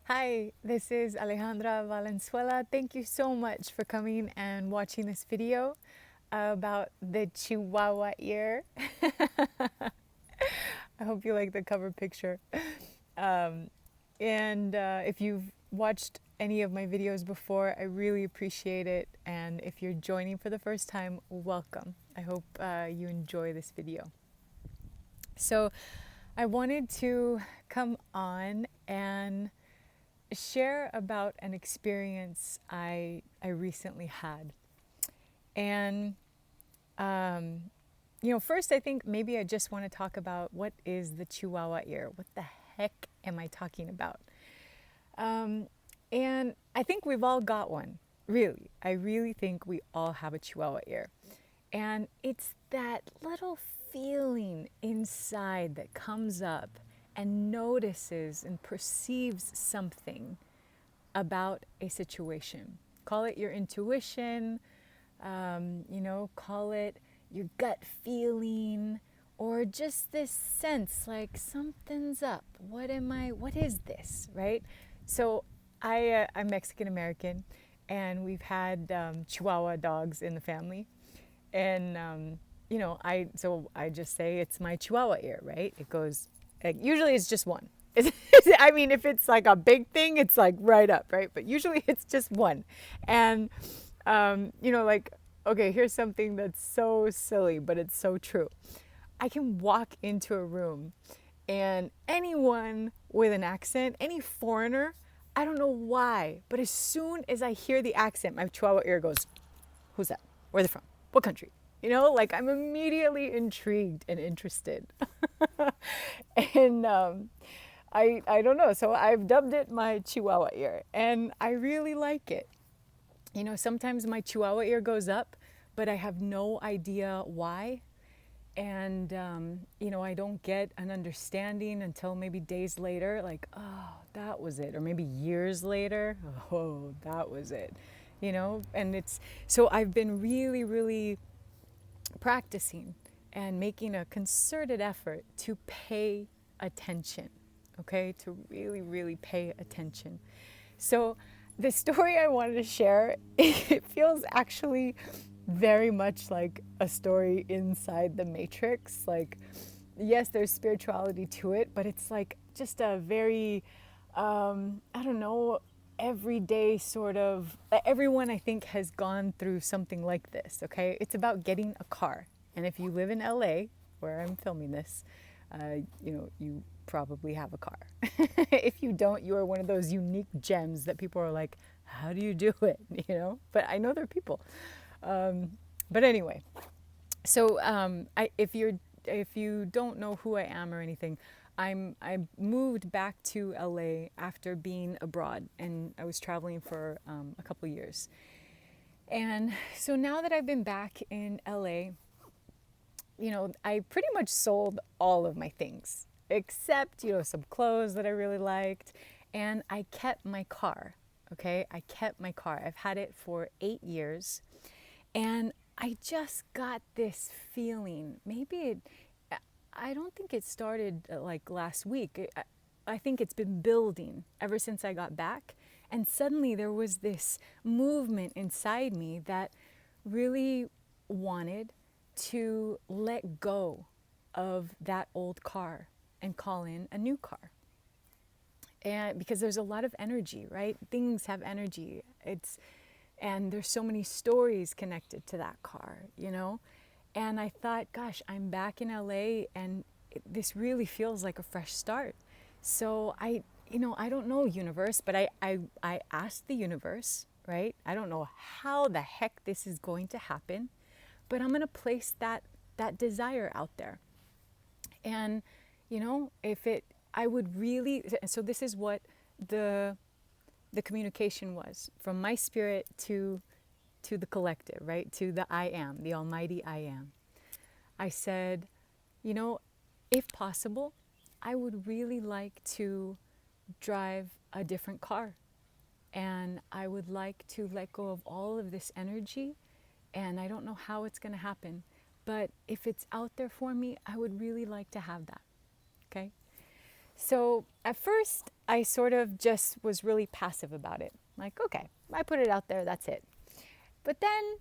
Hi, this is Alejandra Valenzuela. Thank you so much for coming and watching this video about the Chihuahua ear. I hope you like the cover picture. Um, and if you've watched any of my videos before, I really appreciate it. And if you're joining for the first time, welcome. I hope you enjoy this video. So I wanted to come on and share about an experience I recently had. And, first I think maybe I just want to talk about what is the Chihuahua ear? What the heck am I talking about? And I think we've all got one, really. I really think we all have a Chihuahua ear. And it's that little feeling inside that comes up and notices and perceives something about a situation. Call it your intuition, call it your gut feeling, or just this sense like something's up. What is this, right? So I'm Mexican American, and we've had Chihuahua dogs in the family. And, I just say it's my Chihuahua ear, right? It goes, usually it's just one. I mean, if it's like a big thing, it's like right up, right? But usually it's just one. And, okay, here's something that's so silly, but it's so true. I can walk into a room and anyone with an accent, any foreigner, I don't know why, but as soon as I hear the accent, my Chihuahua ear goes, who's that? Where are they from? What country? I'm immediately intrigued and interested. And I don't know. So I've dubbed it my Chihuahua ear, and I really like it. Sometimes my Chihuahua ear goes up, but I have no idea why. And, I don't get an understanding until maybe days later, like, oh, that was it. Or maybe years later, oh, that was it. And so I've been really, really practicing and making a concerted effort to pay attention, okay? To really, really pay attention. So the story I wanted to share, it feels actually very much like a story inside the Matrix. Like, yes, there's spirituality to it, but it's like just a very, I don't know, everyday sort of, everyone I think has gone through something like this, okay? It's about getting a car. And if you live in LA, where I'm filming this, you probably have a car. If you don't, you are one of those unique gems that people are like, how do you do it? But I know there are people. But anyway, so if you don't know who I am or anything, I moved back to LA after being abroad, and I was traveling for a couple years. And so now that I've been back in LA, I pretty much sold all of my things except, some clothes that I really liked, and I kept my car. Okay, I kept my car. I've had it for 8 years, and I just got this feeling. I don't think it started like last week. I think it's been building ever since I got back. And suddenly there was this movement inside me that really wanted to let go of that old car and call in a new car. And because there's a lot of energy, right? Things have energy. And there's so many stories connected to that car, And I thought, gosh, I'm back in LA, and this really feels like a fresh start. So I don't know, universe, but I asked the universe, right? I don't know how the heck this is going to happen, but I'm going to place that desire out there. And, I would really, so this is what the communication was from my spirit to the collective, right? To the I am, the almighty I am. I said, if possible, I would really like to drive a different car. And I would like to let go of all of this energy. And I don't know how it's going to happen. But if it's out there for me, I would really like to have that. Okay? So at first, I sort of just was really passive about it. Like, okay, I put it out there, that's it. But then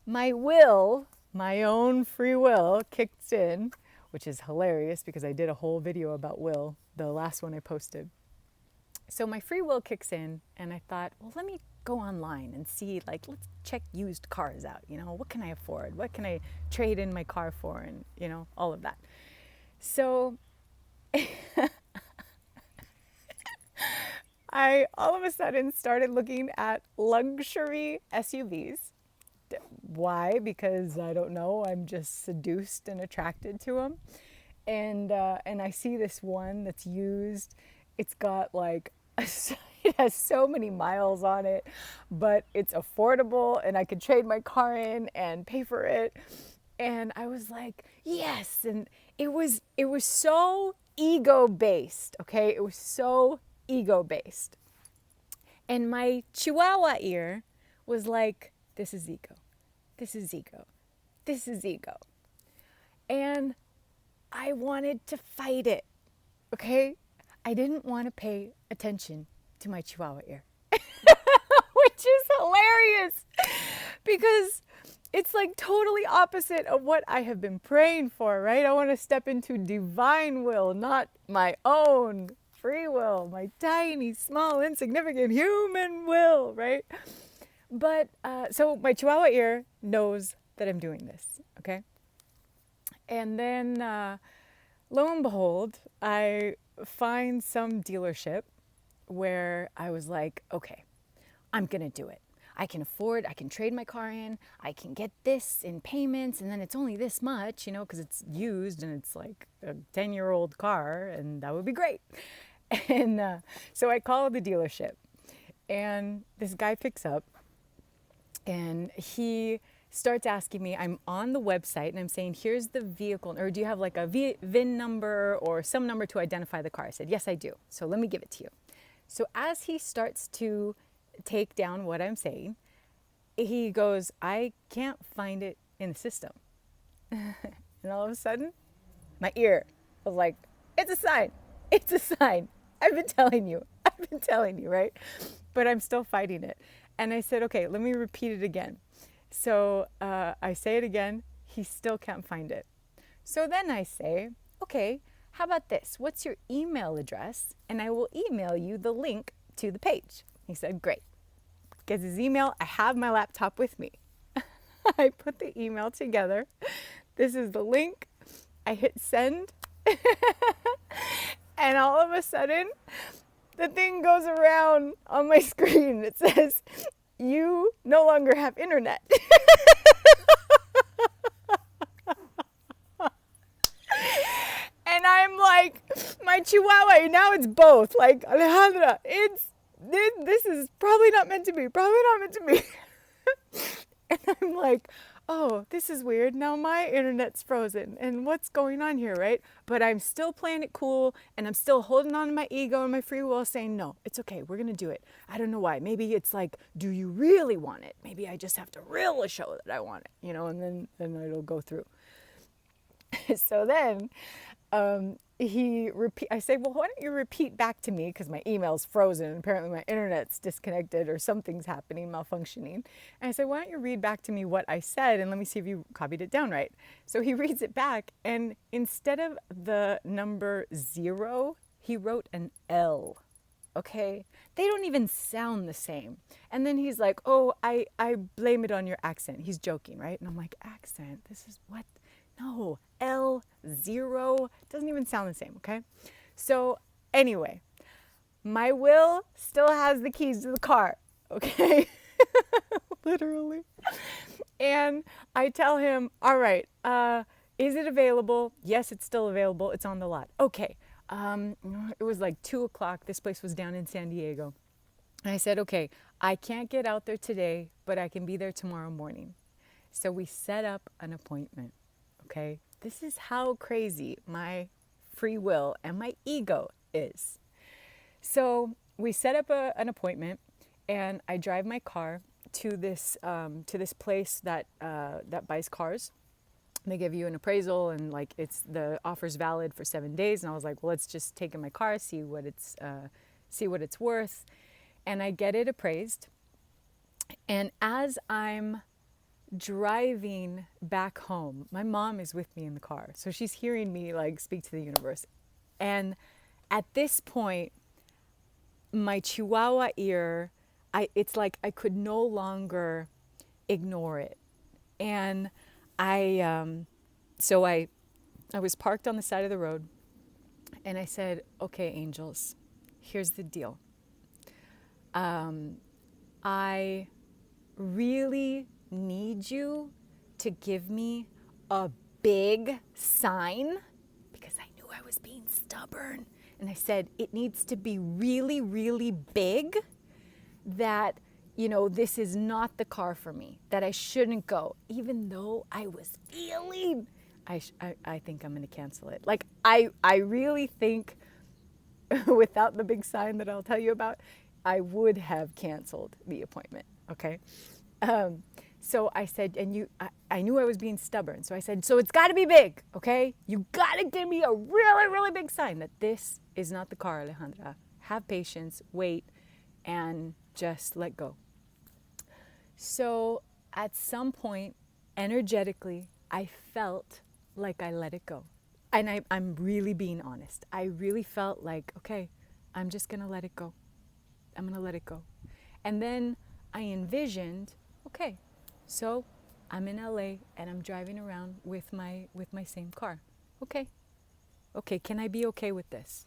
my will, my own free will, kicked in, which is hilarious because I did a whole video about will, the last one I posted. So my free will kicks in, and I thought, well, let me go online and see, like, let's check used cars out. You know, what can I afford? What can I trade in my car for? And, you know, all of that. So I all of a sudden started looking at luxury SUVs. Why? Because I don't know. I'm just seduced and attracted to them. And I see this one that's used. It's got like it has so many miles on it, but it's affordable, and I could trade my car in and pay for it. And I was like, yes. And it was so ego based. Okay, it was so ego based. And my Chihuahua ear was like, this is ego. This is ego. This is ego. And I wanted to fight it. Okay? I didn't want to pay attention to my Chihuahua ear, which is hilarious because it's like totally opposite of what I have been praying for, right? I want to step into divine will, not my own free will, my tiny, small, insignificant human will, right? But so my Chihuahua ear knows that I'm doing this, okay? And then lo and behold, I find some dealership where I was like, okay, I'm going to do it. I can afford, I can trade my car in, I can get this in payments, and then it's only this much, you know, because it's used and it's like a 10-year-old car, and that would be great. And so I call the dealership, and this guy picks up, and he starts asking me, I'm on the website, and I'm saying, here's the vehicle, or do you have like a VIN number or some number to identify the car? I said, yes, I do. So let me give it to you. So as he starts to take down what I'm saying, he goes, I can't find it in the system. And all of a sudden, my ear was like, it's a sign. It's a sign. I've been telling you, right? But I'm still fighting it. And I said, okay, let me repeat it again. So I say it again. He still can't find it. So then I say, okay, how about this? What's your email address? And I will email you the link to the page. He said, great. Gets his email. I have my laptop with me. I put the email together. This is the link. I hit send. And all of a sudden, the thing goes around on my screen. It says, you no longer have internet. And I'm like, my Chihuahua, now it's both. Like, Alejandra, this is probably not meant to be. Probably not meant to be. And I'm like, oh, this is weird. Now my internet's frozen. And what's going on here, right? But I'm still playing it cool. And I'm still holding on to my ego and my free will saying, no, it's okay. We're going to do it. I don't know why. Maybe it's like, do you really want it? Maybe I just have to really show that I want it, you know, and then it'll go through. So then I say, well, why don't you repeat back to me, because my email's frozen and apparently my internet's disconnected or something's happening, malfunctioning. And I said, why don't you read back to me what I said and let me see if you copied it down right. So he reads it back, and instead of the number 0, he wrote an L. Okay? They don't even sound the same. And then he's like, oh, I blame it on your accent. He's joking, right? And I'm like, accent? This is what? No, L0 doesn't even sound the same, okay? So anyway, my will still has the keys to the car, okay? Literally. And I tell him, all right, is it available? Yes, it's still available. It's on the lot. Okay. It was like 2:00. This place was down in San Diego. And I said, okay, I can't get out there today, but I can be there tomorrow morning. So we set up an appointment. Okay, this is how crazy my free will and my ego is. So we set up an appointment, and I drive my car to this place that buys cars, They give you an appraisal, and like it's the offer's valid for 7 days. And I was like, well, let's just take in my car, see what it's worth. And I get it appraised. And as I'm driving back home, my mom is with me in the car, so she's hearing me like speak to the universe. And at this point, my Chihuahua ear, it's like I could no longer ignore it. And so I was parked on the side of the road, and I said, okay, angels, here's the deal. I really need you to give me a big sign, because I knew I was being stubborn. And I said, it needs to be really, really big, that, this is not the car for me, that I shouldn't go, even though I was feeling, I think I'm going to cancel it. Like, I really think without the big sign that I'll tell you about, I would have canceled the appointment. Okay. So I said, and I knew I was being stubborn. So I said, so it's got to be big. Okay. You got to give me a really, really big sign that this is not the car, Alejandra. Have patience, wait, and just let go. So at some point, energetically, I felt like I let it go. And I'm really being honest. I really felt like, okay, I'm just going to let it go. I'm going to let it go. And then I envisioned, okay, so I'm in LA and I'm driving around with my same car. Okay. Okay, can I be okay with this?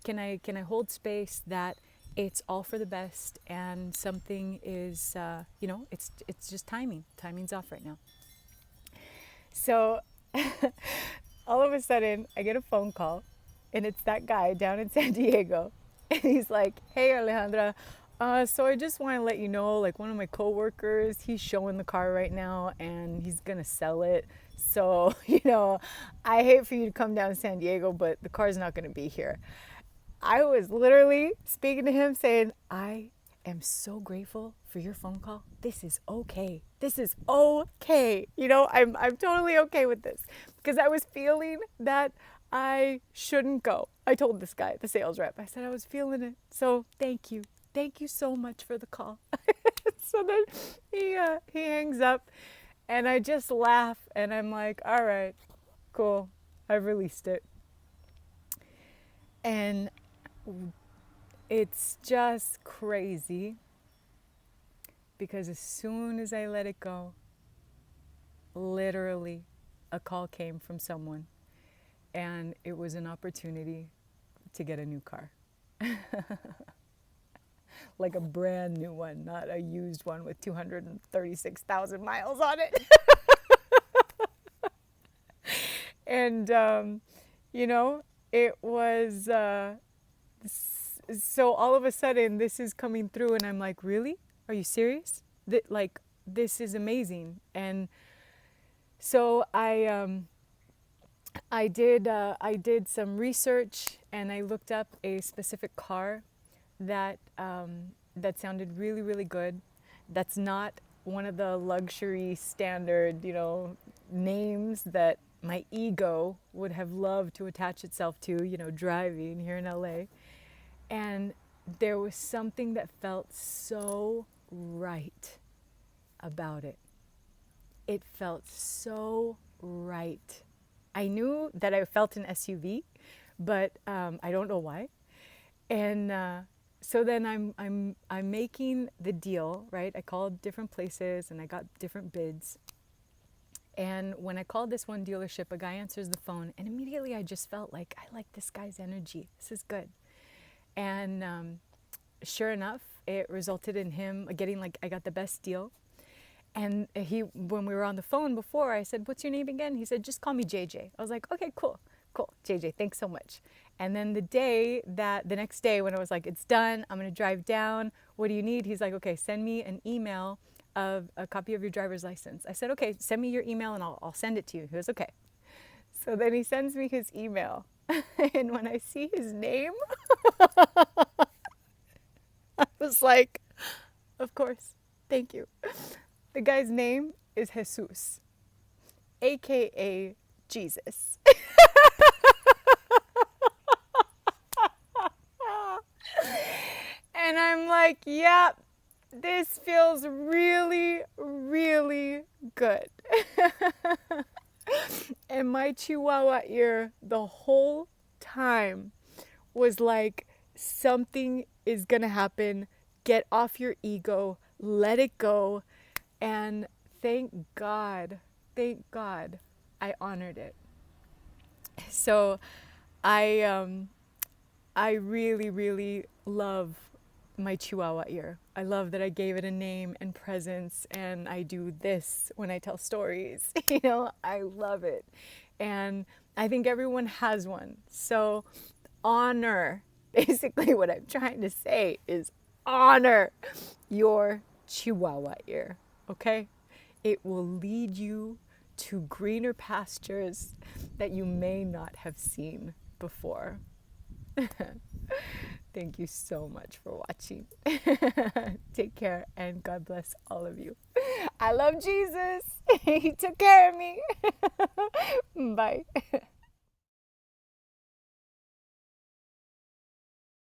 Can I hold space that it's all for the best, and something is it's just timing. Timing's off right now. So all of a sudden I get a phone call, and it's that guy down in San Diego. And he's like, hey, Alejandra, so I just want to let you know, like, one of my coworkers, he's showing the car right now and he's going to sell it. So, I hate for you to come down to San Diego, but the car's not going to be here. I was literally speaking to him saying, I am so grateful for your phone call. This is okay. This is okay. I'm totally okay with this, because I was feeling that I shouldn't go. I told this guy, the sales rep, I said I was feeling it. So thank you. Thank you so much for the call. So then he hangs up, and I just laugh, and I'm like, all right, cool. I've released it. And it's just crazy, because as soon as I let it go, literally a call came from someone, and it was an opportunity to get a new car. Like a brand new one, not a used one with 236,000 miles on it. And, it was, so all of a sudden this is coming through, and I'm like, really? Are you serious? This is amazing. And so I did some research, and I looked up a specific car that sounded really, really good. That's not one of the luxury standard, names that my ego would have loved to attach itself to, driving here in LA. And there was something that felt so right about it. It felt so right. I knew that I felt an SUV, but I don't know why. And so then I'm making the deal, right? I called different places and I got different bids. And when I called this one dealership, a guy answers the phone, and immediately I just felt like, I like this guy's energy. This is good. And sure enough, it resulted in him getting, I got the best deal. And when we were on the phone before, I said, what's your name again? He said, just call me JJ. I was like, okay, cool, JJ, thanks so much. And then the next day when I was like, it's done, I'm going to drive down. What do you need? He's like, okay, send me an email of a copy of your driver's license. I said, okay, send me your email and I'll send it to you. He was okay. So then he sends me his email. And when I see his name, I was like, of course, thank you. The guy's name is Jesus. aka Jesus. And I'm like, yep, this feels really, really good. And my Chihuahua ear the whole time was like, something is gonna happen. Get off your ego, let it go. And thank God, I honored it. So I really, really love my Chihuahua ear. I love that I gave it a name and presence, and I do this when I tell stories. I love it. And I think everyone has one. So honor, basically what I'm trying to say is honor your Chihuahua ear, okay? It will lead you to greener pastures that you may not have seen before. Thank you so much for watching. Take care and God bless all of you. I love Jesus. He took care of me. Bye.